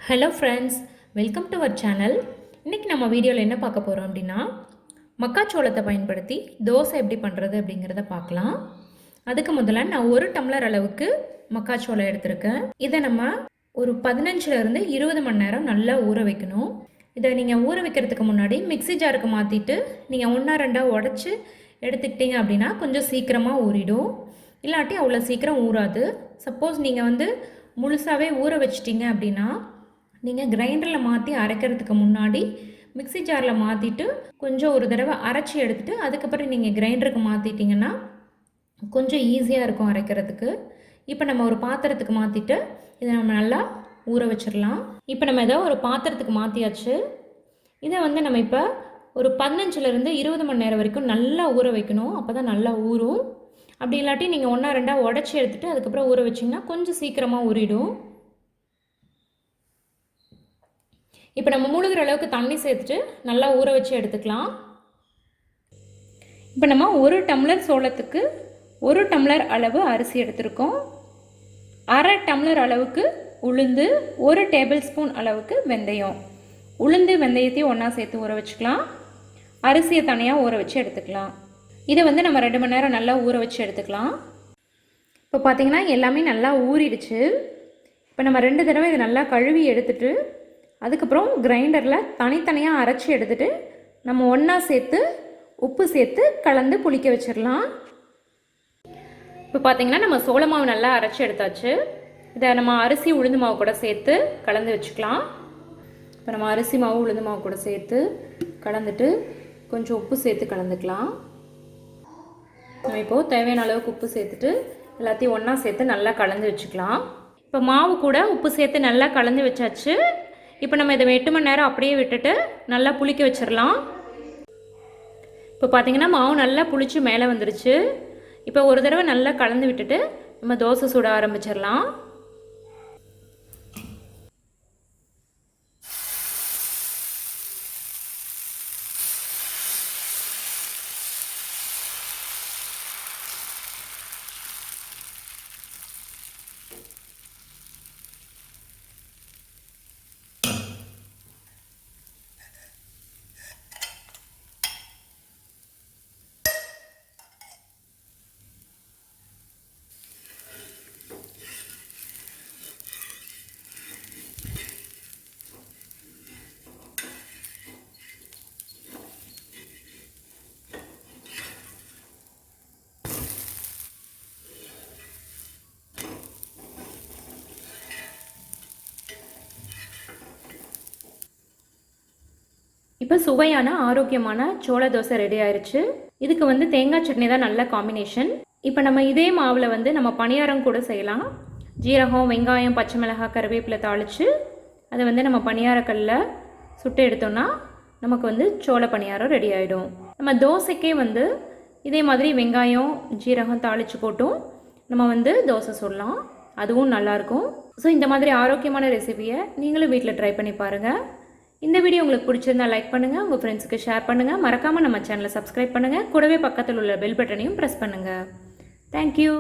Hello friends, welcome to our channel. இன்றைக்கி நம்ம வீடியோவில் என்ன பார்க்க போகிறோம் அப்படின்னா, மக்காச்சோளத்தை பயன்படுத்தி தோசை எப்படி பண்ணுறது அப்படிங்கிறத பார்க்கலாம். அதுக்கு முதல்ல நான் 1 டம்ளர் அளவுக்கு மக்காச்சோளம் எடுத்திருக்கேன். இதை நம்ம ஒரு 15லேருந்து 20 மணி நேரம் நல்லா ஊற வைக்கணும். இதை நீங்கள் ஊற வைக்கிறதுக்கு முன்னாடி மிக்ஸி ஜாருக்கு மாற்றிட்டு நீங்கள் 1-2 உடச்சி எடுத்துக்கிட்டீங்க அப்படின்னா கொஞ்சம் சீக்கிரமாக ஊறிடும். இல்லாட்டி அவ்வளோ சீக்கிரம் ஊறாது. சப்போஸ் நீங்கள் முழுசாகவே ஊற வச்சிட்டிங்க அப்படின்னா நீங்கள் கிரைண்டரில் மாற்றி அரைக்கிறதுக்கு முன்னாடி மிக்ஸி ஜாரில் மாற்றிட்டு கொஞ்சம் ஒரு தடவை அரைச்சி எடுத்துகிட்டு அதுக்கப்புறம் நீங்கள் கிரைண்டருக்கு மாற்றிட்டிங்கன்னா கொஞ்சம் ஈஸியாக இருக்கும் அரைக்கிறதுக்கு. இப்போ நம்ம ஒரு பாத்திரத்துக்கு மாற்றிட்டு இதை நம்ம நல்லா ஊற வச்சிடலாம். இப்போ நம்ம ஏதோ ஒரு பாத்திரத்துக்கு மாற்றியாச்சு. இதை நம்ம இப்போ ஒரு 15லேருந்து 20 மணி நேரம் வரைக்கும் நல்லா ஊற வைக்கணும். அப்போ தான் நல்லா ஊறும். அப்படி இல்லாட்டி நீங்கள் 1-2 உடச்சி எடுத்துகிட்டு அதுக்கப்புறம் ஊற வச்சிங்கன்னா கொஞ்சம் சீக்கிரமாக ஊறிடும். இப்போ நம்ம மூழ்கிற அளவுக்கு தண்ணி சேர்த்துட்டு நல்லா ஊற வச்சு எடுத்துக்கலாம். இப்போ நம்ம 1 டம்ளர் சோளத்துக்கு 1 டம்ளர் அளவு அரிசி எடுத்திருக்கோம். 1/2 டம்ளர் அளவுக்கு உளுந்து, 1 டேபிள் ஸ்பூன் அளவுக்கு வெந்தயம். உளுந்து வெந்தயத்தையும் ஒன்றா சேர்த்து ஊற வச்சுக்கலாம். அரிசியை தனியாக ஊற வச்சு எடுத்துக்கலாம். இதை நம்ம 2 மணி நேரம் நல்லா ஊற வச்சு எடுத்துக்கலாம். இப்போ பார்த்திங்கன்னா எல்லாமே நல்லா ஊறிடுச்சு. இப்போ நம்ம 2 தடவை இதை நல்லா கழுவி எடுத்துட்டு அதுக்கப்புறம் கிரைண்டரில் தனித்தனியாக அரைச்சி எடுத்துகிட்டு நம்ம ஒன்றா சேர்த்து உப்பு சேர்த்து கலந்து புளிக்க வச்சிடலாம். இப்போ பார்த்திங்கன்னா நம்ம சோள மாவு நல்லா அரைச்சி எடுத்தாச்சு. இதை நம்ம அரிசி உளுந்து மாவு கூட சேர்த்து கலந்து வச்சுக்கலாம். இப்போ நம்ம அரிசி மாவு உளுந்து மாவு கூட சேர்த்து கலந்துட்டு கொஞ்சம் உப்பு சேர்த்து கலந்துக்கலாம். நம்ம இப்போது தேவையான அளவுக்கு உப்பு சேர்த்துட்டு எல்லாத்தையும் ஒன்றா சேர்த்து நல்லா கலந்து வச்சுக்கலாம். இப்போ மாவு கூட உப்பு சேர்த்து நல்லா கலந்து வச்சாச்சு. இப்போ நம்ம இதை 8 மணி நேரம் அப்படியே விட்டுட்டு நல்லா புளிக்க வச்சிடலாம். இப்போ பார்த்திங்கன்னா மாவு நல்லா புளிச்சு மேலே வந்துருச்சு. இப்போ ஒரு தடவை நல்லா கலந்து விட்டுட்டு நம்ம தோசை சுட ஆரம்பிச்சிடலாம். இப்போ சுவையான ஆரோக்கியமான சோள தோசை ரெடி ஆயிடுச்சு. இதுக்கு தேங்காய் சட்னி தான் நல்ல காம்பினேஷன். இப்போ நம்ம இதே மாவில் நம்ம பணியாரம் கூட செய்யலாம். ஜீரகம், வெங்காயம், பச்சை மிளகாய், கருவேப்பிலை தாளித்து அதை நம்ம பணியாரக்கல்லில் சுட்டு எடுத்தோம்னா நமக்கு சோள பணியாரம் ரெடி ஆகிடும். நம்ம தோசைக்கே இதே மாதிரி வெங்காயம், ஜீரகம் தாளித்து போட்டும் நம்ம தோசை சுடலாம். அதுவும் நல்லாயிருக்கும். ஸோ இந்த மாதிரி ஆரோக்கியமான ரெசிபியை நீங்களும் வீட்டில் ட்ரை பண்ணி பாருங்கள். இந்த வீடியோ உங்களுக்கு பிடிச்சிருந்தா லைக் பண்ணுங்கள், உங்கள் ஃப்ரெண்ட்ஸுக்கு ஷேர் பண்ணுங்கள். மறக்காமல் நம்ம சேனலை சப்ஸ்கிரைப் பண்ணுங்கள். கூடவே பக்கத்தில் உள்ள பெல் பட்டனையும் ப்ரெஸ் பண்ணுங்கள். தேங்க்யூ.